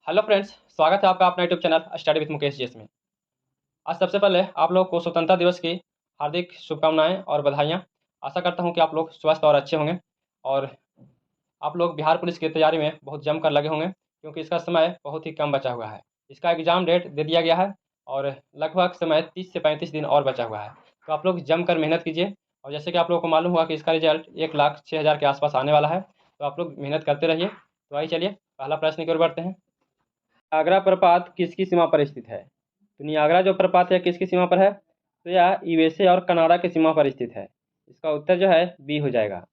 Hello friends, स्वागत है आपका अपना YouTube channel study with Mukesh GS में। आज सबसे पहले आप लोग को स्वतंत्रता दिवस की हार्दिक शुभकामनाएं और बधाइयाँ। आशा करता हूं कि आप लोग स्वस्थ और अच्छे होंगे और आप लोग बिहार पुलिस की तैयारी में बहुत जमकर लगे होंगे, क्योंकि इसका समय बहुत ही कम बचा हुआ है। इसका एग्ज़ाम डेट दे दिया गया है और लगभग समय 30 से 35 दिन और बचा हुआ है। तो आप लोग जमकर मेहनत कीजिए। और जैसे कि आप लोगों को मालूम हुआ कि इसका रिजल्ट 1,06,000 के आसपास आने वाला है, तो आप लोग मेहनत करते रहिए। तो आइए चलिए पहला प्रश्न की ओर बढ़ते हैं। नियाग्रा प्रपात किसकी सीमा पर स्थित है? तो नियाग्रा जो प्रपात है किसकी सीमा पर है? तो यह यूएसए और कनाडा की सीमा पर स्थित है। इसका उत्तर जो है बी हो जाएगा।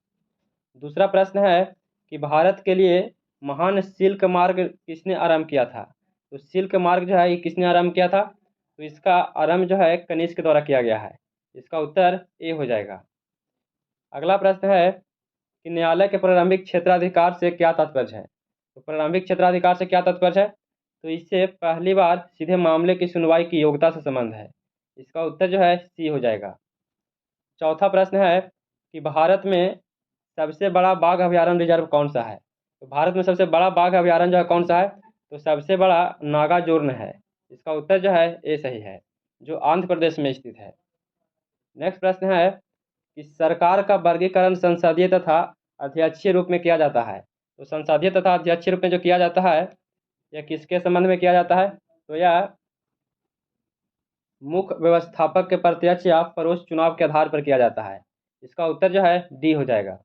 दूसरा प्रश्न है कि भारत के लिए महान सिल्क मार्ग किसने आरंभ किया था? तो सिल्क मार्ग जो है ये किसने आरंभ किया था? तो इसका आरंभ जो है कनिष्क के द्वारा किया गया है। इसका उत्तर ए हो जाएगा। अगला प्रश्न है कि न्यायालय के प्रारंभिक क्षेत्राधिकार से क्या तात्पर्य है? तो प्रारंभिक क्षेत्राधिकार से क्या तात्पर्य है? तो इससे पहली बार सीधे मामले की सुनवाई की योग्यता से संबंध है। इसका उत्तर जो है सी हो जाएगा। चौथा प्रश्न है कि भारत में सबसे बड़ा बाघ अभयारण्य रिजर्व कौन सा है? तो भारत में सबसे बड़ा बाघ अभयारण्य जो है कौन सा है? तो सबसे बड़ा नागार्जुन है। इसका उत्तर जो है ए सही है, जो आंध्र प्रदेश में स्थित है। नेक्स्ट प्रश्न है कि सरकार का वर्गीकरण संसदीय तथा अध्यक्षीय रूप में किया जाता है। तो संसदीय तथा अध्यक्षीय रूप में जो किया जाता है यह किसके संबंध में किया जाता है? तो यह मुख्य व्यवस्थापक के प्रत्यक्ष या परोक्ष चुनाव के आधार पर किया जाता है। इसका उत्तर जो है डी हो जाएगा।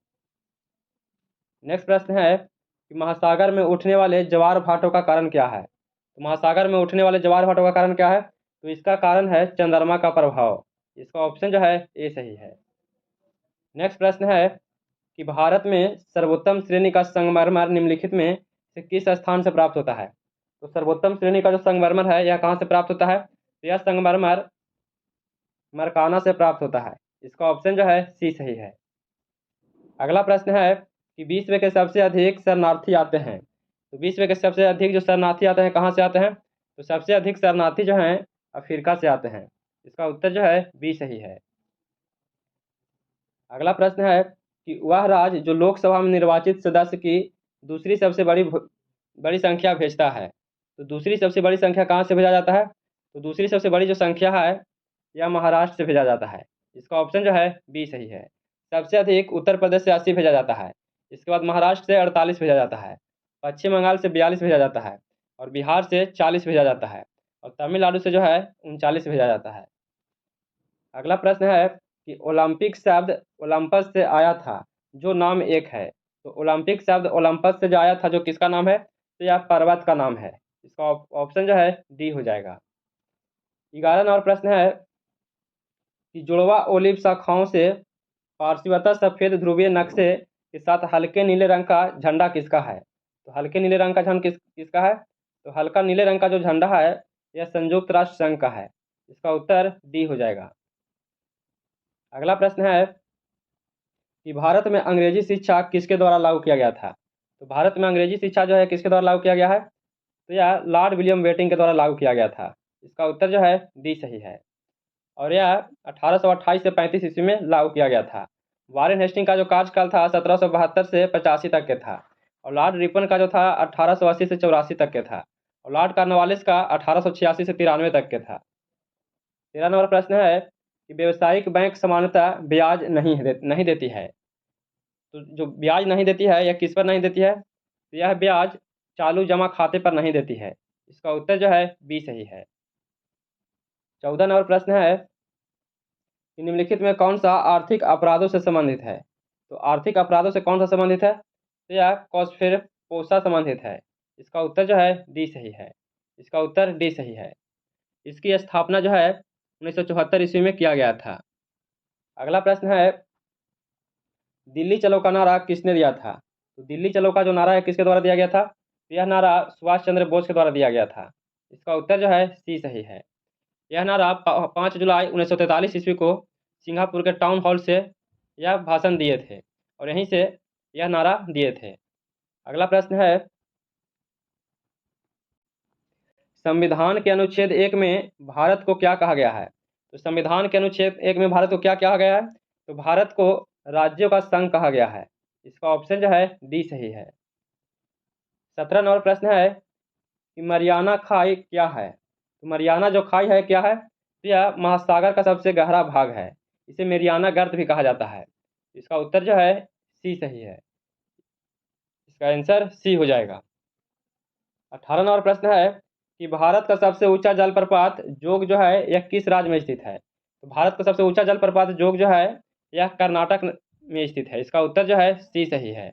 नेक्स्ट प्रश्न है कि महासागर में उठने वाले ज्वार भाटों का कारण क्या है? तो महासागर में उठने वाले ज्वार भाटों का कारण क्या है? तो इसका कारण है चंद्रमा का प्रभाव। इसका ऑप्शन जो है ए सही है। नेक्स्ट प्रश्न है कि भारत में सर्वोत्तम श्रेणी का संगमरमर निम्नलिखित में से किस स्थान से प्राप्त होता है? तो सर्वोत्तम श्रेणी का जो संगमरमर है यह कहाँ से प्राप्त होता है? तो यह संगमरमर मरकाना से प्राप्त होता है। इसका ऑप्शन जो है सी सही है। अगला प्रश्न है कि विश्व के सबसे अधिक शरणार्थी आते हैं। तो विश्व के सबसे अधिक जो शरणार्थी आते हैं कहाँ से आते हैं? तो सबसे अधिक शरणार्थी जो हैं अफ्रीका से आते हैं। इसका उत्तर जो है बी सही है। अगला प्रश्न है कि वह राज्य जो लोकसभा में निर्वाचित सदस्य की दूसरी सबसे बड़ी संख्या भेजता है। तो दूसरी सबसे बड़ी संख्या कहाँ से भेजा जाता है? तो दूसरी सबसे बड़ी जो संख्या है यह महाराष्ट्र से भेजा जाता है। इसका ऑप्शन जो है बी सही है। सबसे अधिक उत्तर प्रदेश से 80 भेजा जाता है। इसके बाद महाराष्ट्र से 48 भेजा जाता है। पश्चिम बंगाल से 42 भेजा जाता है और बिहार से 40 भेजा जाता है और तमिलनाडु से जो है 39 भेजा जाता है। अगला प्रश्न है कि ओलंपिक शब्द ओलंपस से आया था जो नाम एक है। तो ओलंपिक शब्द ओलंपस से जो आया था जो किसका नाम है? तो यह पर्वत का नाम है। इसका ऑप्शन जो है डी हो जाएगा। 11 नंबर प्रश्न है कि जुड़वा ओलिव शाखाओं से पार्श्वतः सफेद ध्रुवीय नक्शे के साथ हल्के नीले रंग का झंडा किसका है? तो हल्के नीले रंग का झंडा किसका है? तो हल्का नीले रंग का जो झंडा है यह संयुक्त राष्ट्र संघ का है। इसका उत्तर डी हो जाएगा। अगला प्रश्न है कि भारत में अंग्रेजी शिक्षा किसके द्वारा लागू किया गया था? तो भारत में अंग्रेजी शिक्षा जो है किसके द्वारा लागू किया गया है? तो यह लॉर्ड विलियम बेंटिंक के द्वारा लागू किया गया था। इसका उत्तर जो है डी सही है और यह 1828 से 35 ईस्वी में लागू किया गया था। वारेन हेस्टिंग का जो कार्यकाल था 1772 से 85 तक के था और लॉर्ड रिपन का जो था 1880 से 84 तक के था और लॉर्ड कॉर्नवालिस का 1886 से 93 तक के था। 13 नंबर प्रश्न है कि व्यावसायिक बैंक सामान्यतः ब्याज नहीं देती है। तो जो ब्याज नहीं देती है यह किस पर नहीं देती है? तो यह ब्याज चालू जमा खाते पर नहीं देती है। इसका उत्तर जो है बी सही है। 14 नंबर प्रश्न है कि निम्नलिखित में कौन सा आर्थिक अपराधों से संबंधित है? तो आर्थिक अपराधों से कौन सा संबंधित है? तो यह कॉस्फेरपोसा संबंधित है। इसका उत्तर जो है डी सही है। इसका उत्तर डी सही है। इसकी स्थापना जो है 1974 ईस्वी में किया गया था। अगला प्रश्न है दिल्ली चलो का नारा किसने दिया था? तो दिल्ली चलो का जो नारा है किसके द्वारा दिया गया था? तो यह नारा सुभाष चंद्र बोस के द्वारा दिया गया था। इसका उत्तर जो है सी सही है। यह नारा 5 जुलाई 1943 ईस्वी को सिंगापुर के टाउन हॉल से यह भाषण दिए थे और यहीं से यह नारा दिए थे। अगला प्रश्न है संविधान के अनुच्छेद 1 में भारत को क्या कहा गया है? तो संविधान के अनुच्छेद 1 में भारत को क्या कहा गया है? तो भारत को राज्यों का संघ कहा गया है। इसका ऑप्शन जो है डी सही है। 17 नंबर प्रश्न है कि मरियाना खाई क्या है। तो मरियाना जो खाई है क्या है, तो यह महासागर का सबसे गहरा भाग है। इसे मेरियाना गर्त भी कहा जाता है। इसका उत्तर जो है सी सही है। इसका आंसर सी हो जाएगा। 18 नंबर प्रश्न है कि भारत का सबसे ऊंचा जलप्रपात जोग जो है यह किस राज्य में स्थित है। तो भारत का सबसे ऊंचा जलप्रपात जोग जो है यह कर्नाटक में स्थित है। इसका उत्तर जो है सी सही है।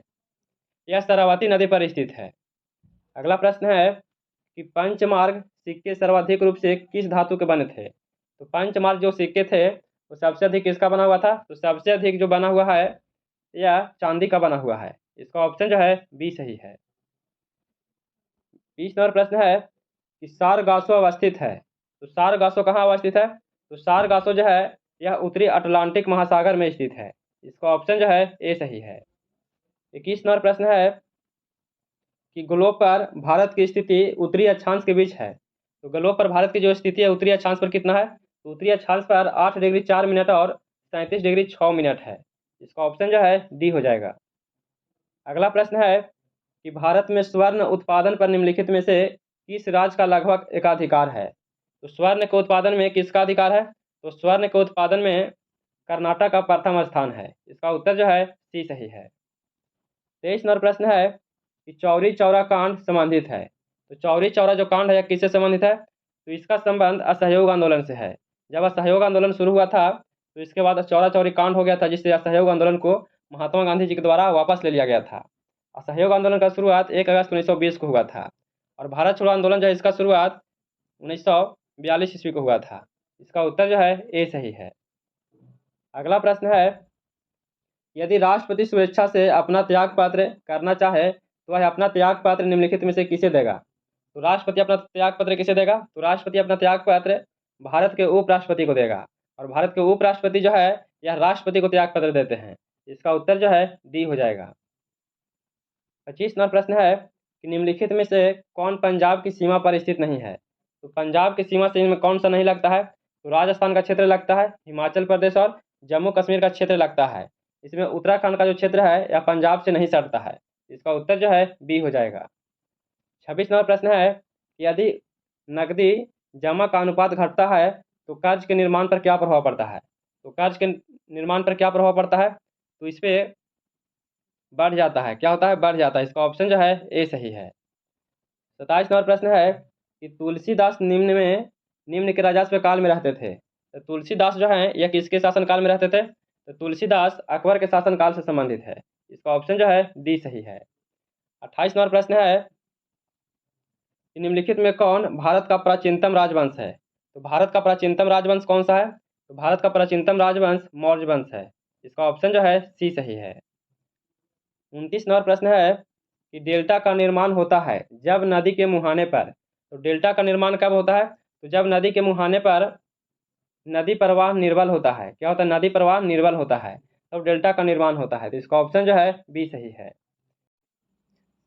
यह शरावती नदी पर स्थित है। अगला प्रश्न है कि पंचमार्ग सिक्के सर्वाधिक रूप से किस धातु के बने थे। तो पंचमार्ग जो सिक्के थे वो सबसे अधिक किसका बना हुआ था। तो सबसे अधिक जो बना हुआ है यह चांदी का बना हुआ है। इसका ऑप्शन जो है बी सही है। 20 नंबर प्रश्न है कि सारगासो अवस्थित है। तो सारगासो कहाँ अवस्थित है। तो सारगासो जो है यह उत्तरी अटलांटिक महासागर में स्थित है। इसका ऑप्शन जो है ए सही है। 21 नंबर प्रश्न है कि ग्लोब पर भारत की स्थिति उत्तरी अक्षांश के बीच है। तो ग्लोब पर भारत की जो स्थिति है उत्तरी अक्षांश पर कितना है। तो उत्तरी अक्षांश पर 8 डिग्री 4 मिनट और 37 डिग्री 6 मिनट है। इसका ऑप्शन जो है डी हो जाएगा। अगला प्रश्न है कि भारत में स्वर्ण उत्पादन पर निम्नलिखित में से किस राज्य का लगभग एकाधिकार है। तो स्वर्ण के उत्पादन में किसका अधिकार है। तो स्वर्ण के उत्पादन में कर्नाटक का प्रथम स्थान है। इसका उत्तर जो है सी सही है। 23 नंबर प्रश्न है कि चौरी चौरा कांड संबंधित है। तो चौरी चौरा जो कांड है किससे संबंधित है। तो इसका संबंध असहयोग आंदोलन से है। जब असहयोग आंदोलन शुरू हुआ था तो इसके बाद चौरा चौरी कांड हो गया था, जिससे असहयोग आंदोलन को महात्मा गांधी जी के द्वारा वापस ले लिया गया था। असहयोग आंदोलन का शुरुआत 1 अगस्त 1920 को हुआ था और भारत छोड़ो आंदोलन जो है इसका शुरुआत 1942 ईस्वी को हुआ था। इसका उत्तर जो है ए सही है। अगला प्रश्न है यदि राष्ट्रपति स्वेच्छा से अपना त्याग पत्र करना चाहे तो वह अपना त्याग पत्र निम्नलिखित में से किसे देगा। तो राष्ट्रपति अपना त्याग पत्र किसे देगा। तो राष्ट्रपति अपना त्याग पत्र भारत के उपराष्ट्रपति को देगा और भारत के उपराष्ट्रपति जो है यह राष्ट्रपति को त्याग पत्र देते हैं। इसका उत्तर जो है डी हो जाएगा। 25 नंबर प्रश्न है कि निम्नलिखित में से कौन पंजाब की सीमा पर स्थित नहीं है। तो पंजाब की सीमा से इनमें कौन सा नहीं लगता है। तो राजस्थान का क्षेत्र लगता है, हिमाचल प्रदेश और जम्मू कश्मीर का क्षेत्र लगता है। इसमें उत्तराखंड का जो क्षेत्र है यह पंजाब से नहीं सटता है। इसका उत्तर जो है बी हो जाएगा। 26 नंबर प्रश्न है कि यदि नकदी जमा का अनुपात घटता है तो कर्ज के निर्माण पर क्या प्रभाव पड़ता है। तो कर्ज के निर्माण पर क्या प्रभाव पड़ता है। तो इस पर बढ़ जाता है। क्या होता है, बढ़ जाता है। इसका ऑप्शन जो है ए सही है। 27 नंबर प्रश्न है कि तुलसीदास निम्न के राजस्व काल में रहते थे। तो तुलसीदास जो है यह किसके शासनकाल में रहते थे। तो तुलसीदास अकबर के शासनकाल से संबंधित है। इसका ऑप्शन जो है डी सही है। 28 नंबर प्रश्न है कि निम्नलिखित में कौन भारत का प्राचीनतम राजवंश है। तो भारत का प्राचीनतम राजवंश कौन सा है। तो भारत का प्राचीनतम राजवंश मौर्य वंश है। इसका ऑप्शन जो है सी सही है। 29 नंबर प्रश्न है कि डेल्टा का निर्माण होता है जब नदी के मुहाने पर। तो डेल्टा का निर्माण कब होता है। तो जब नदी के मुहाने पर नदी प्रवाह निर्बल होता है। क्या होता है, नदी प्रवाह निर्बल होता है तब डेल्टा का निर्माण होता है। तो इसका ऑप्शन जो है बी सही है।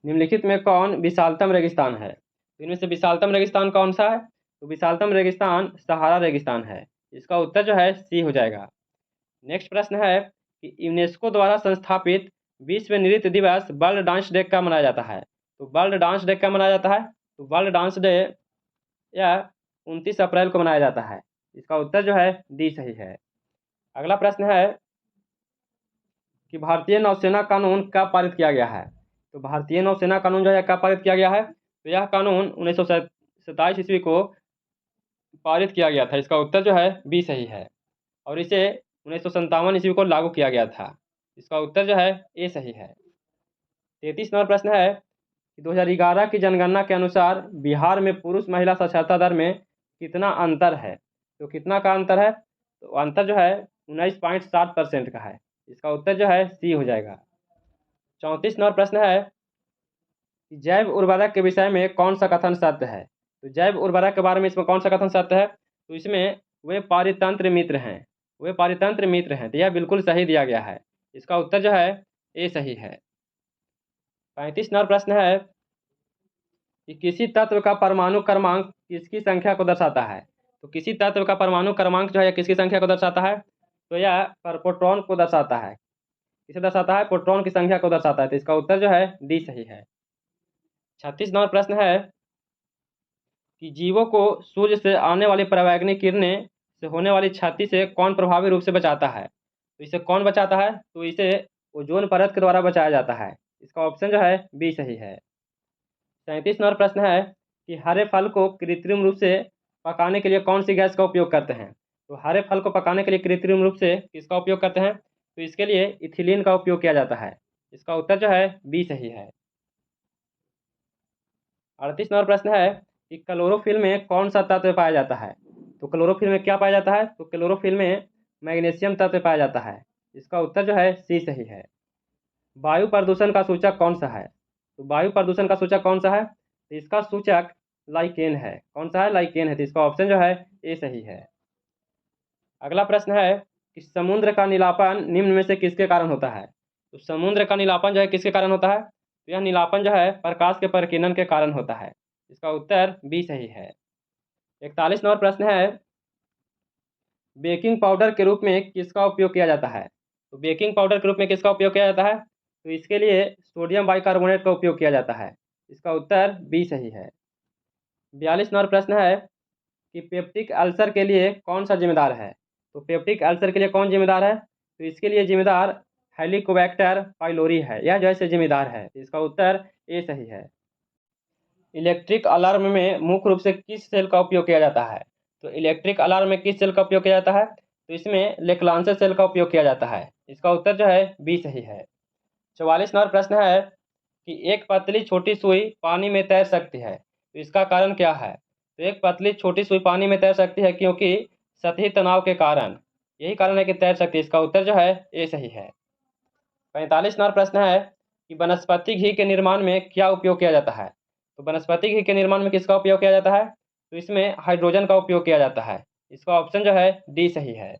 निम्नलिखित में कौन विशालतम रेगिस्तान है। तो इनमें से विशालतम रेगिस्तान कौन सा है। तो विशालतम रेगिस्तान सहारा रेगिस्तान है। इसका उत्तर जो है सी हो जाएगा। नेक्स्ट प्रश्न है कि यूनेस्को द्वारा संस्थापित विश्व नृत्य दिवस वर्ल्ड डांस डे कब मनाया जाता है। तो वर्ल्ड डांस डे कब मनाया जाता है। तो वर्ल्ड डांस डे यह 29 अप्रैल को मनाया जाता है। इसका उत्तर जो है डी सही है। अगला प्रश्न है कि भारतीय नौसेना कानून कब पारित किया गया है। तो भारतीय नौसेना कानून जो है कब पारित किया गया है। तो यह कानून 1927 ईस्वी को पारित किया गया था। इसका उत्तर जो है बी सही है और इसे 1957 ईस्वी को लागू किया गया था। इसका उत्तर जो है ए सही है। 33 नंबर प्रश्न है कि 2011 की जनगणना के अनुसार बिहार में पुरुष महिला साक्षरता दर में कितना अंतर है। तो कितना का अंतर है। तो अंतर जो है 19.7% का है। इसका उत्तर जो है सी हो जाएगा। 34 नंबर प्रश्न है कि जैव उर्वरक के विषय में कौन सा कथन सत्य है। तो जैव उर्वरक के बारे में इसमें कौन सा कथन सत्य है। तो इसमें वे पारितंत्र मित्र हैं, वे पारितंत्र मित्र हैं। तो यह बिल्कुल सही दिया गया है। इसका उत्तर जो है ए सही है। 35 नंबर प्रश्न है कि किसी तत्व का परमाणु क्रमांक किसकी संख्या को दर्शाता है। तो किसी तत्व का परमाणु क्रमांक जो है किसकी संख्या को दर्शाता है। तो यह प्रोटॉन को दर्शाता है। किसे दर्शाता है, प्रोटॉन की संख्या को दर्शाता है। तो इसका उत्तर जो है डी सही है। 36 नंबर प्रश्न है कि जीवों को सूर्य से आने वाली पराबैंगनी किरणें से होने वाली क्षति से कौन प्रभावी रूप से बचाता है? तो इसे कौन बचाता है? तो इसे ओजोन परत के द्वारा बचाया जाता है। इसका ऑप्शन जो है बी सही है। 37 नंबर प्रश्न है कि हरे फल को कृत्रिम रूप से पकाने के लिए कौन सी गैस का उपयोग करते हैं? तो हरे फल को पकाने के लिए कृत्रिम रूप से किसका उपयोग करते हैं? तो इसके लिए इथिलीन का उपयोग किया जाता है। इसका उत्तर जो है बी सही है। 38 नंबर प्रश्न है कि क्लोरोफिल में कौन सा तत्व पाया जाता है? तो क्लोरोफिल में क्या पाया जाता है? तो क्लोरोफिल में मैग्नीशियम तत्व पाया जाता है। इसका उत्तर जो है सी सही है। वायु प्रदूषण का सूचक कौन सा है? तो वायु प्रदूषण का सूचक कौन सा है? तो इसका सूचक लाइकेन है। कौन सा है? लाइकेन है। तो इसका ऑप्शन जो है ए सही है। अगला प्रश्न है कि समुद्र का नीलापन निम्न में से किसके कारण होता है? तो समुद्र का नीलापन जो है किसके कारण होता है? तो यह नीलापन जो है प्रकाश के प्रकीर्णन के कारण होता है। इसका उत्तर बी सही है। 41 नंबर प्रश्न है बेकिंग पाउडर के रूप में किसका उपयोग किया जाता है? तो बेकिंग पाउडर के रूप में किसका उपयोग किया जाता है? तो इसके लिए सोडियम बाइकार्बोनेट का उपयोग किया जाता है। इसका उत्तर बी सही है। 42 नंबर प्रश्न है कि पेप्टिक अल्सर के लिए कौन सा जिम्मेदार है? तो पेप्टिक अल्सर के लिए कौन जिम्मेदार है? तो इसके लिए जिम्मेदार हेलिकोबैक्टर पाइलोरी है। यह जैसे जिम्मेदार है। इसका उत्तर ए सही है। इलेक्ट्रिक अलार्म में मुख्य रूप से किस सेल का उपयोग किया जाता है? तो इलेक्ट्रिक अलार्म में किस सेल का उपयोग किया जाता है? तो इसमें लेक्लांसे सेल का उपयोग किया जाता है। इसका उत्तर जो है बी सही है। 44 नंबर प्रश्न है कि एक पतली छोटी सुई पानी में तैर सकती है, तो इसका कारण क्या है? तो एक पतली छोटी सुई पानी में तैर सकती है क्योंकि सतही तनाव के कारण, यही कारण है कि तैर सकती है। इसका उत्तर जो है ए सही है। 45 नंबर प्रश्न है कि वनस्पति घी के निर्माण में क्या उपयोग किया जाता है? तो वनस्पति घी के निर्माण में किसका उपयोग किया जाता है? तो इसमें हाइड्रोजन का उपयोग किया जाता है। इसका ऑप्शन जो है डी सही है।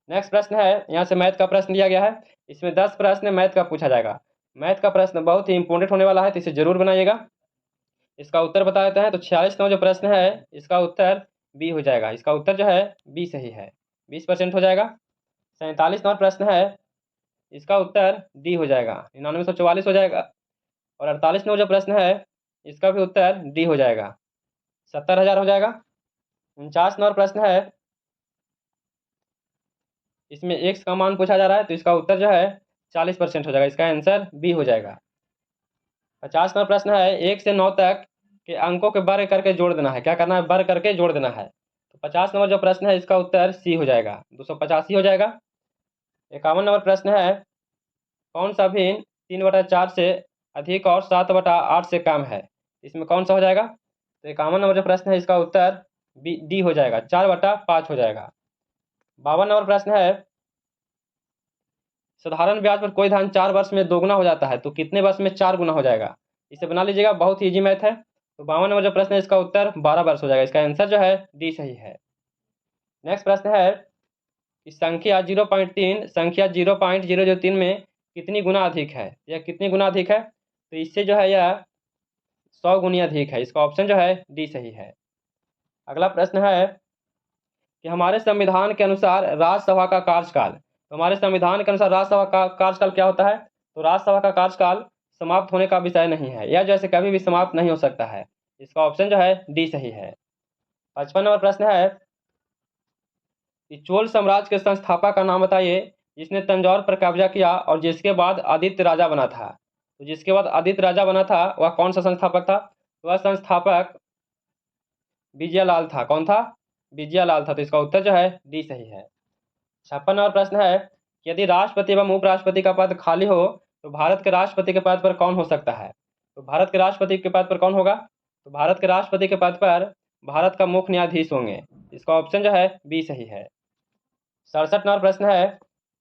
नेक्स्ट प्रश्न है, यहाँ से मैथ का प्रश्न दिया गया है। इसमें 10 प्रश्न मैथ का पूछा जाएगा। मैथ का प्रश्न बहुत ही इंपॉर्टेंट होने वाला है, तो इसे जरूर बनाइएगा। इसका उत्तर बता देते हैं। तो 46 नंबर जो प्रश्न है इसका उत्तर बी हो जाएगा। इसका उत्तर जो है बी सही है, 20% हो जाएगा। 47 नंबर प्रश्न है इसका उत्तर डी हो जाएगा, 9944 हो जाएगा। और 48 नंबर जो प्रश्न है इसका भी उत्तर डी हो जाएगा, 70,000 हो जाएगा। 49 नंबर प्रश्न है इसमें एक्स का मान पूछा जा रहा है, तो इसका उत्तर जो है 40% हो जाएगा। इसका आंसर बी हो जाएगा। 50 नंबर प्रश्न है 1 से 9 तक के अंकों के वर्ग करके जोड़ देना है। क्या करना है? वर्ग करके जोड़ देना है। तो 50 नंबर जो प्रश्न है इसका उत्तर सी हो जाएगा, 285 हो जाएगा। 51 नंबर प्रश्न है कौन सा भिन्न 3/4 से अधिक और 7/8 से कम है? इसमें कौन सा हो जाएगा? तो 51 नंबर जो प्रश्न है इसका उत्तर बी डी हो जाएगा, 4/5 हो जाएगा। 52 नंबर प्रश्न है साधारण ब्याज पर कोई धन 4 वर्ष में दोगुना हो जाता है, तो कितने वर्ष में 4 गुना हो जाएगा? इसे बना लीजिएगा, बहुत ही ईजी मैथ है। तो 52 नंबर जो प्रश्न है इसका उत्तर 12 वर्ष हो जाएगा। इसका आंसर जो है डी सही है। नेक्स्ट प्रश्न है कि संख्या 0.3 संख्या 0.003 में कितनी गुना अधिक है? यह कितनी गुना अधिक है? तो इससे जो है यह 100 गुनी अधिक है। इसका ऑप्शन जो है डी सही है। अगला प्रश्न है कि हमारे संविधान के अनुसार राज्यसभा का कार्यकाल, तो हमारे संविधान के अनुसार राज्यसभा का कार्यकाल क्या होता है? तो राज्यसभा का कार्यकाल समाप्त होने का विषय नहीं है, यह जैसे कभी भी समाप्त नहीं हो सकता है। इसका ऑप्शन जो है डी सही है। 55 नंबर प्रश्न है कि चोल साम्राज्य के संस्थापक का नाम बताइए जिसने तंजौर पर कब्जा किया और जिसके बाद आदित्य राजा बना था। तो जिसके बाद आदित्य राजा बना था वह कौन सा संस्थापक था? वह संस्थापक विजयलाल था। कौन था? विजयलाल था। तो इसका उत्तर जो है डी सही है। 56 नंबर प्रश्न है यदि राष्ट्रपति एवं उपराष्ट्रपति का पद खाली हो तो भारत के राष्ट्रपति के पद पर कौन हो सकता है? तो भारत के राष्ट्रपति के पद पर कौन होगा? तो भारत के राष्ट्रपति के पद पर भारत का मुख्य न्यायाधीश होंगे। इसका ऑप्शन जो है बी सही है। 67 नंबर प्रश्न है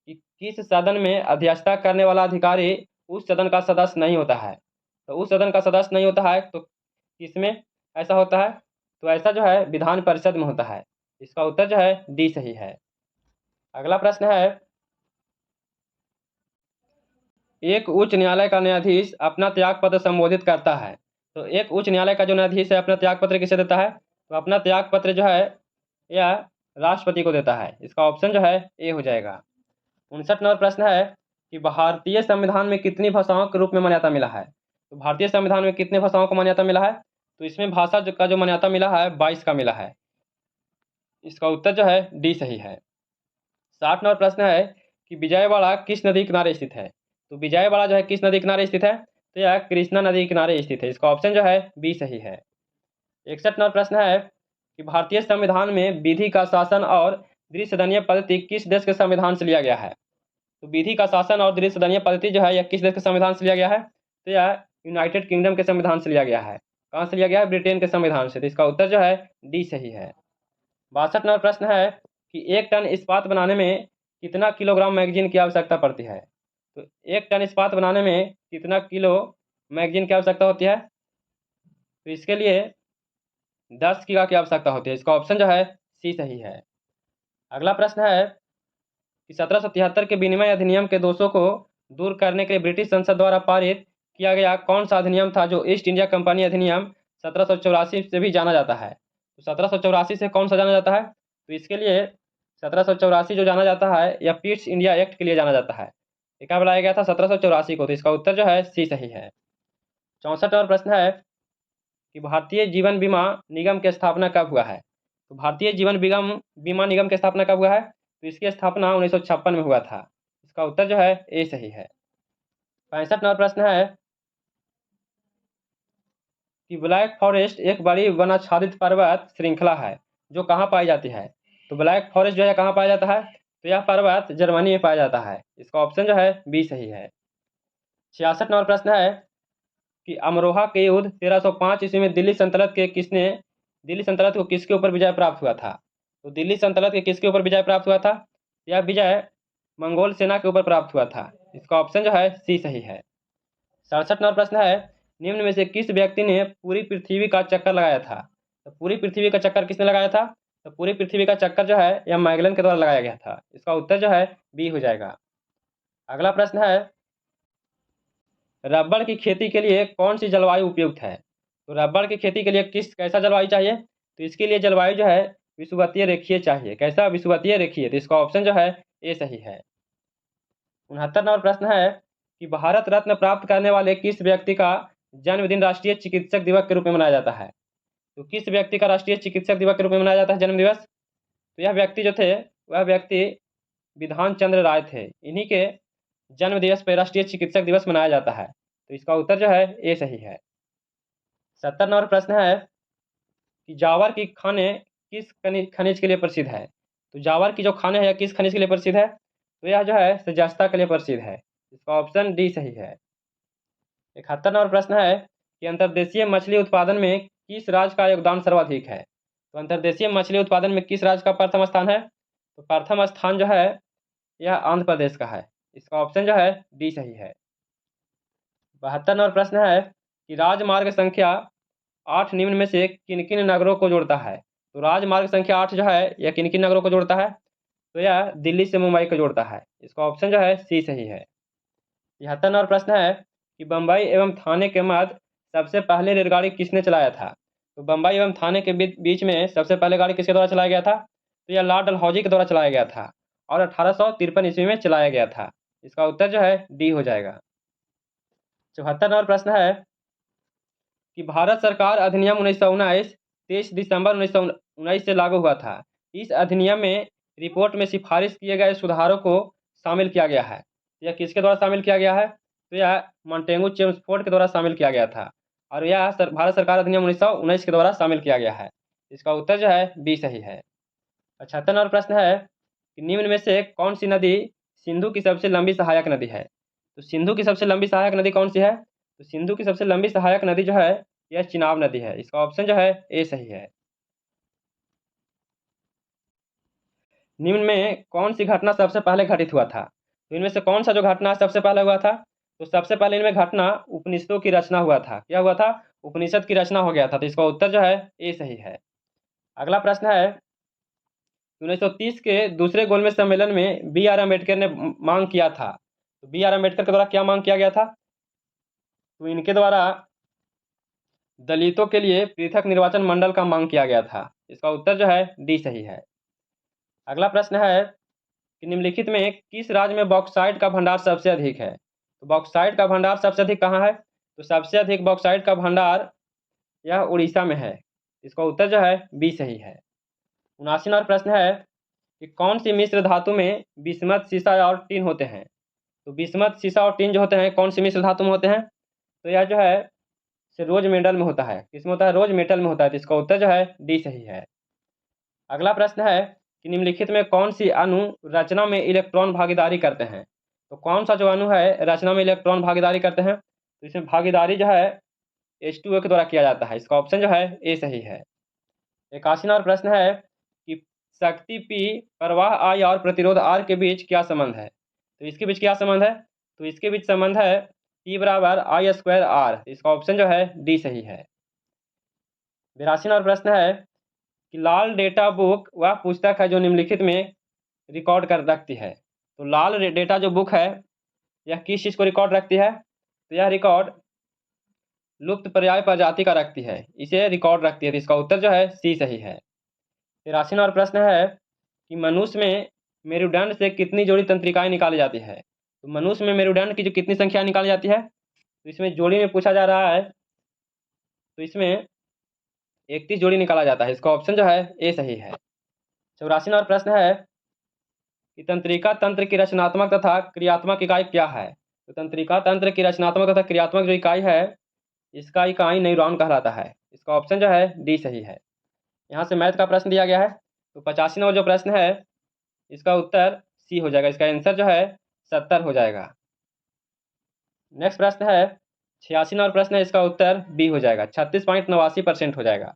कि किस सदन में अध्यक्षता करने वाला अधिकारी उस सदन का सदस्य नहीं होता है? तो उस सदन का सदस्य नहीं होता है तो किसमें ऐसा होता है? तो ऐसा जो है विधान परिषद में होता है। इसका उत्तर जो है डी सही है। अगला प्रश्न है एक उच्च न्यायालय का न्यायाधीश अपना त्यागपत्र संबोधित करता है। तो एक उच्च न्यायालय का जो न्यायाधीश है अपना त्यागपत्र किसे देता है? तो अपना त्यागपत्र जो है यह राष्ट्रपति को देता है। इसका ऑप्शन जो है ए हो जाएगा। 59 नंबर प्रश्न है कि भारतीय संविधान में कितनी भाषाओं के रूप में मान्यता मिला है? तो भारतीय संविधान में कितने भाषाओं को मान्यता मिला है? तो इसमें भाषा का जो मान्यता मिला है 22 का मिला है। इसका उत्तर जो है डी सही है। 60 नंबर प्रश्न है कि विजयवाड़ा किस नदी किनारे स्थित है। तो विजयवाड़ा जो है किस नदी किनारे स्थित है, तो यह कृष्णा नदी किनारे स्थित है। इसका ऑप्शन जो है बी सही है। 61 नंबर प्रश्न है कि भारतीय संविधान में विधि का शासन और द्विसदनीय पद्धति किस देश के संविधान से लिया गया है। तो विधि का शासन और द्विसदनीय पद्धति जो है यह किस देश के संविधान से लिया गया है, तो यह यूनाइटेड किंगडम के संविधान से लिया गया है। कहाँ से लिया गया है, ब्रिटेन के संविधान से। तो इसका उत्तर जो है डी सही है। 62 नंबर प्रश्न है कि 1 टन इस्पात बनाने में कितना किलोग्राम मैगजीन की आवश्यकता पड़ती है। तो 1 टन इस्पात बनाने में कितना किलो मैगजीन की आवश्यकता होती है, तो इसके लिए 10 किलो की आवश्यकता होती है। इसका ऑप्शन जो है सी सही है। अगला प्रश्न है कि 1773 के विनिमय अधिनियम के दोषों को दूर करने के लिए ब्रिटिश संसद द्वारा पारित किया गया कौन सा अधिनियम था जो ईस्ट इंडिया कंपनी अधिनियम 1784 से भी जाना जाता है। तो 1784 से कौन सा जाना जाता है, तो इसके लिए 1784 जो जाना जाता है या ईस्ट इंडिया एक्ट के लिए जाना जाता है। ये क्या बुलाया गया था, 1784 को। तो इसका उत्तर जो है सी सही है। 64 नंबर प्रश्न है कि भारतीय जीवन बीमा निगम की स्थापना कब हुआ है। तो भारतीय जीवन बीमा निगम की स्थापना कब हुआ है, तो इसकी स्थापना 1956 में हुआ था। इसका उत्तर जो है ए सही है। 65 नंबर प्रश्न है कि ब्लैक फॉरेस्ट एक बड़ी वनाच्छादित पर्वत श्रृंखला है जो कहाँ पाई जाती है। तो ब्लैक फॉरेस्ट जो है कहाँ पाया जाता है, तो यह पर्वत जर्मनी में पाया जाता है। इसका ऑप्शन जो है बी सही है। 66 नंबर प्रश्न है कि अमरोहा के युद्ध 1305 ईस्वी में दिल्ली सल्तनत को किसके ऊपर विजय प्राप्त हुआ था। तो दिल्ली सल्तनत के किसके ऊपर विजय प्राप्त हुआ था, यह विजय मंगोल सेना के ऊपर प्राप्त हुआ था। इसका ऑप्शन जो है सी सही है। 67 नंबर प्रश्न है निम्न में से किस व्यक्ति ने पूरी पृथ्वी का चक्कर लगाया था। तो पूरी पृथ्वी का चक्कर किसने लगाया था, तो पूरी पृथ्वी का चक्कर जो है यह मैगलन के द्वारा लगाया गया था। इसका उत्तर जो है बी हो जाएगा। अगला प्रश्न है रबड़ की खेती के लिए कौन सी जलवायु उपयुक्त है। तो रबड़ की खेती के लिए कैसा जलवायु चाहिए, तो इसके लिए जलवायु जो है विषुवतीय रेखीय चाहिए। कैसा, विषुवतीय रेखीय। तो इसका ऑप्शन जो है ए सही है। 69 नंबर प्रश्न है कि भारत रत्न प्राप्त करने वाले किस व्यक्ति का जन्मदिन राष्ट्रीय चिकित्सक दिवस के रूप में मनाया जाता है। तो किस व्यक्ति का राष्ट्रीय चिकित्सक दिवस के रूप में मनाया जाता है जन्म दिवस, तो यह व्यक्ति जो थे वह व्यक्ति विधान चंद्र राय थे। इन्हीं के जन्म दिवस पर राष्ट्रीय चिकित्सक दिवस मनाया जाता है। तो इसका उत्तर जो है ए सही है। 70 नंबर प्रश्न है कि जावर की खानें किस खनिज के लिए प्रसिद्ध है। तो जावर की जो खाने हैं किस खनिज के लिए प्रसिद्ध है, तो यह जो है सजास्ता के लिए प्रसिद्ध है। इसका ऑप्शन डी सही है। 71 नंबर प्रश्न है कि अंतर्देशीय मछली उत्पादन में किस राज्य का योगदान सर्वाधिक है। तो अंतर्देशीय मछली उत्पादन में किस राज्य का प्रथम स्थान है, तो प्रथम स्थान जो है यह आंध्र प्रदेश का है। इसका ऑप्शन जो है डी सही है। 72 नंबर प्रश्न है कि राजमार्ग संख्या 8 निम्न में से किन किन नगरों को जोड़ता है। तो राजमार्ग संख्या 8 जो है यह किन किन नगरों को जोड़ता है, तो यह दिल्ली से मुंबई को जोड़ता है। इसका ऑप्शन जो है सी सही है। 73 नंबर प्रश्न है कि बम्बई एवं थाने के मध्य सबसे पहले रेलगाड़ी किसने चलाया था। तो बम्बई एवं थाने के बीच में सबसे पहले गाड़ी किसके द्वारा चलाया गया था, तो यह लॉर्ड डलहौजी के द्वारा चलाया गया था और 1853 ईस्वी में चलाया गया था। इसका उत्तर जो है डी हो जाएगा। 74 नंबर प्रश्न है कि भारत सरकार अधिनियम 1919 23 दिसंबर 1919 से लागू हुआ था। इस अधिनियम में रिपोर्ट में सिफारिश किए गए सुधारों को शामिल किया गया है। यह किसके द्वारा शामिल किया गया है, तो यह मॉन्टेगू चेम्सफोर्ड के द्वारा शामिल किया गया था और यह भारत सरकार अधिनियम 1919 के द्वारा शामिल किया गया है। इसका उत्तर जो है बी सही है। 75 नंबर प्रश्न है कि निम्न में से कौन सी नदी सिंधु की सबसे लंबी सहायक नदी है। तो सिंधु की सबसे लंबी सहायक नदी कौन सी है, तो सिंधु की सबसे लंबी सहायक नदी जो है यह चिनाब नदी है। इसका ऑप्शन जो है ए सही है। निम्न में कौन सी घटना सबसे पहले घटित हुआ था। तो इनमें से कौन सा जो घटना सबसे पहले हुआ था, तो सबसे पहले इनमें घटना उपनिषदों की रचना हुआ था। क्या हुआ था, उपनिषद की रचना हो गया था। तो इसका उत्तर जो है ए सही है। अगला प्रश्न है 1930 के दूसरे गोलमेज सम्मेलन में बी आर अम्बेडकर ने मांग किया था। तो बी आर अम्बेडकर के द्वारा क्या मांग किया गया था, तो इनके द्वारा दलितों के लिए पृथक निर्वाचन मंडल का मांग किया गया था। इसका उत्तर जो है डी सही है। अगला प्रश्न है कि निम्नलिखित में किस राज्य में बॉक्साइट का भंडार सबसे अधिक है। तो बॉक्साइट का भंडार सबसे अधिक कहाँ है, तो सबसे अधिक बॉक्साइट का भंडार यह उड़ीसा में है। इसका उत्तर जो है बी सही है। 79 नंबर प्रश्न है कि कौन सी मिश्र धातु में बिस्मथ, सीसा और टिन होते हैं। तो बिस्मथ, सीसा और टिन जो होते हैं कौन सी मिश्र धातु में होते हैं, तो यह जो है रोज मेटल में होता है। किसमें होता है, रोज मेटल में होता है। तो इसका उत्तर जो है डी सही है। अगला प्रश्न है कि निम्नलिखित में कौन सी अणु रचना में इलेक्ट्रॉन भागीदारी करते हैं। तो कौन सा जो अणु है रचना में इलेक्ट्रॉन भागीदारी करते हैं, तो इसमें भागीदारी जो है H2O के द्वारा किया जाता है। इसका ऑप्शन जो है ए सही है। 81 नंबर प्रश्न है कि शक्ति P, प्रवाह I और प्रतिरोध R के बीच क्या संबंध है। तो इसके बीच क्या संबंध है, तो इसके बीच संबंध है P बराबर I² R। इसका ऑप्शन जो है डी सही है। 82 नंबर प्रश्न है कि लाल डेटा बुक वह पुस्तक है जो निम्नलिखित में रिकॉर्ड कर रखती है। तो लाल डेटा जो बुक है यह किस चीज़ को रिकॉर्ड रखती है, तो यह रिकॉर्ड लुप्त पर्याय प्रजाति का रखती है, इसे रिकॉर्ड रखती है। तो इसका उत्तर जो है सी सही है। 83 नंबर प्रश्न है कि मनुष्य में मेरुदंड से कितनी जोड़ी तंत्रिकाएं निकाली जाती है। तो मनुष्य में मेरुदंड की जो कितनी संख्या निकाली जाती है, तो इसमें जोड़ी में पूछा जा रहा है, तो इसमें 31 जोड़ी निकाला जाता है। इसका ऑप्शन जो है ए सही है। 84 नंबर प्रश्न है कि तंत्रिका तंत्र की रचनात्मक तथा क्रियात्मक इकाई क्या है। तो तंत्रिका तंत्र की रचनात्मक तथा क्रियात्मक जो इकाई है इसका इकाई न्यूरॉन कहलाता है। इसका ऑप्शन जो है डी सही है। यहाँ से मैथ का प्रश्न दिया गया है। तो 85 नंबर जो प्रश्न है इसका उत्तर सी हो जाएगा। इसका आंसर जो है 70 हो जाएगा। नेक्स्ट प्रश्न है 86 नंबर प्रश्न है, इसका उत्तर बी हो जाएगा। 36.89% हो जाएगा।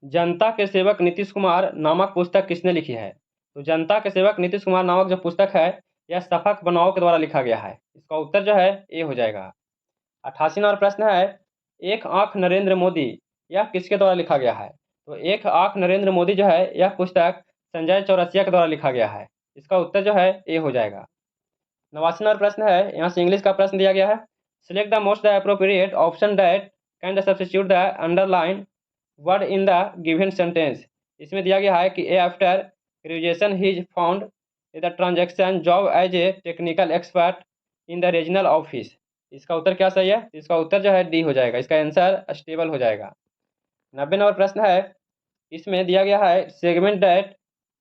जनता के सेवक नीतीश कुमार नामक पुस्तक किसने लिखी है। तो जनता के सेवक नीतीश कुमार नामक जो पुस्तक है यह शफक बनाओ के द्वारा लिखा गया है। इसका उत्तर जो है ए हो जाएगा। 88 नंबर प्रश्न है एक आंख नरेंद्र मोदी यह किसके द्वारा लिखा गया है। तो एक आंख नरेंद्र मोदी जो है यह पुस्तक संजय चौरसिया के द्वारा लिखा गया है। इसका उत्तर जो है ए हो जाएगा। 89 नंबर प्रश्न है, यहाँ से इंग्लिश का प्रश्न दिया गया है। Select the most the appropriate option that can substitute the underline word in the given sentence. इसमें दिया गया है कि a after graduation he is found the transaction job as a technical expert in the regional office. इसका उत्तर क्या सही है, इसका उत्तर जो है डी हो जाएगा। इसका आंसर स्टेबल हो जाएगा। 90 नंबर प्रश्न है, इसमें दिया गया है segment that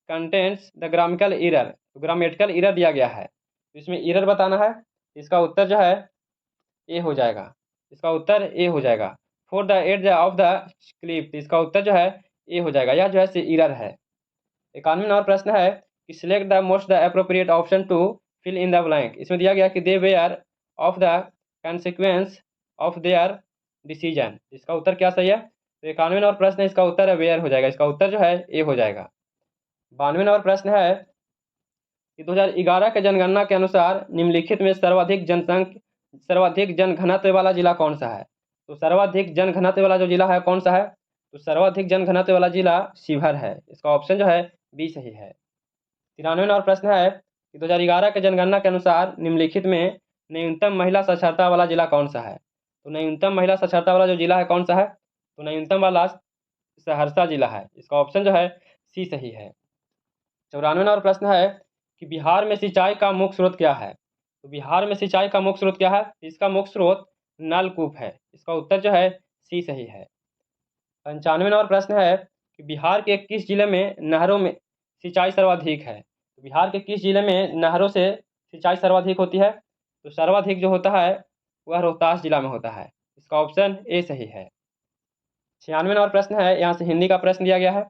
contents the grammatical error. तो ग्रामेटिकल एरर दिया गया है, इसमें एरर बताना है। इसका उत्तर जो है ए हो जाएगा। इसका उत्तर ए हो जाएगा। For the age of the clip, इसका उत्तर जो है ए हो जाएगा। यह जो है एरर है। 91 नंबर प्रश्न है कि select the most the appropriate option to fill in the blank. इसमें दिया गया कि they were of the consequence of their decision. इसका उत्तर क्या सही है, तो 91 नंबर प्रश्न है, इसका उत्तर वेयर हो जाएगा। इसका उत्तर जो है ए हो जाएगा। 92 नंबर प्रश्न है कि 2011 के जनगणना के अनुसार निम्नलिखित में सर्वाधिक जनघनत्व वाला जिला कौन सा है। तो सर्वाधिक जनघनत्व वाला जो जिला है कौन सा है, तो सर्वाधिक जनघनत्व वाला जिला शिवहर है। इसका ऑप्शन जो है बी सही है। 93 नंबर प्रश्न है कि 2011 के जनगणना के अनुसार निम्नलिखित में न्यूनतम महिला साक्षरता वाला जिला कौन सा है। तो न्यूनतम महिला साक्षरता वाला जो जिला है कौन सा है, तो न्यूनतम वाला सहरसा जिला है। इसका ऑप्शन जो है सी सही है। 94 नंबर प्रश्न है कि बिहार में सिंचाई का मुख्य स्रोत क्या है। तो बिहार में सिंचाई का मुख्य स्रोत क्या है, इसका मुख्य स्रोत नलकूप है। इसका उत्तर जो है सी सही है। 95 नंबर प्रश्न है कि बिहार के किस जिले में नहरों में सिंचाई सर्वाधिक है। तो बिहार के किस जिले में नहरों से सिंचाई सर्वाधिक होती है, तो सर्वाधिक जो होता है वह रोहतास जिला में होता है। इसका ऑप्शन ए सही है। 96 नंबर प्रश्न है, यहाँ से हिंदी का प्रश्न दिया गया है।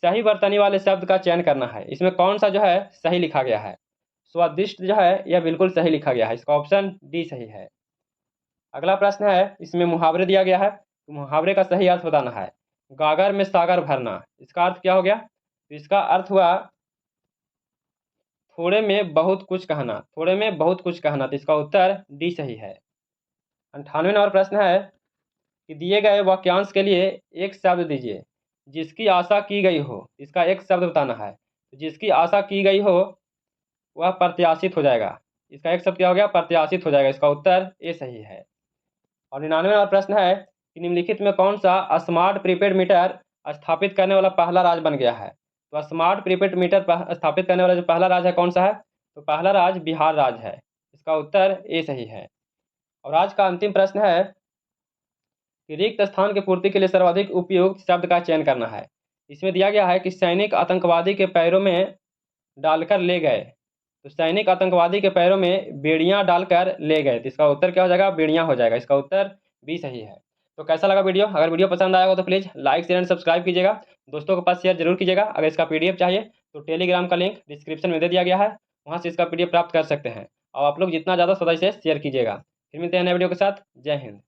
सही वर्तनी वाले शब्द का चयन करना है। इसमें कौन सा जो है सही लिखा गया है। स्वादिष्ट जो है यह बिल्कुल सही लिखा गया है। इसका ऑप्शन डी सही है। अगला प्रश्न है, इसमें मुहावरे दिया गया है, तो मुहावरे का सही अर्थ बताना है। गागर में सागर भरना, इसका अर्थ क्या हो गया, तो इसका अर्थ हुआ थोड़े में बहुत कुछ कहना। थोड़े में बहुत कुछ कहना, तो इसका उत्तर डी सही है। 98 नंबर प्रश्न है कि दिए गए वाक्यांश के लिए एक शब्द दीजिए जिसकी आशा की गई हो। इसका एक शब्द बताना है। जिसकी आशा की गई हो वह प्रत्याशित हो जाएगा। इसका एक शब्द क्या हो गया, प्रत्याशित हो जाएगा। इसका उत्तर ए सही है। और 99 नंबर प्रश्न है कि निम्नलिखित में कौन सा स्मार्ट प्रीपेड मीटर स्थापित करने वाला पहला राज्य बन गया है। तो स्मार्ट प्रीपेड मीटर स्थापित करने वाला जो पहला राज्य है कौन सा है, तो पहला राज्य बिहार राज्य है। इसका उत्तर ए सही है। और आज का अंतिम प्रश्न है कि रिक्त स्थान की पूर्ति के लिए सर्वाधिक उपयुक्त शब्द का चयन करना है। इसमें दिया गया है कि सैनिक आतंकवादी के पैरों में डालकर ले गए, तो सैनिक आतंकवादी के पैरों में बेड़ियां डालकर ले गए, तो इसका उत्तर क्या हो जाएगा, बेड़ियां हो जाएगा। इसका उत्तर बी सही है। तो कैसा लगा वीडियो? अगर वीडियो पसंद आया हो तो please like share and subscribe कीजिएगा, दोस्तों के पास शेयर जरूर कीजिएगा। अगर इसका पीडीएफ चाहिए तो टेलीग्राम का लिंक डिस्क्रिप्शन में दे दिया गया है, वहाँ से इसका पीडीएफ प्राप्त कर सकते हैं। और आप लोग जितना ज़्यादा सदा इसे शेयर कीजिएगा। फिर मिलते हैं नए वीडियो के साथ। जय हिंद।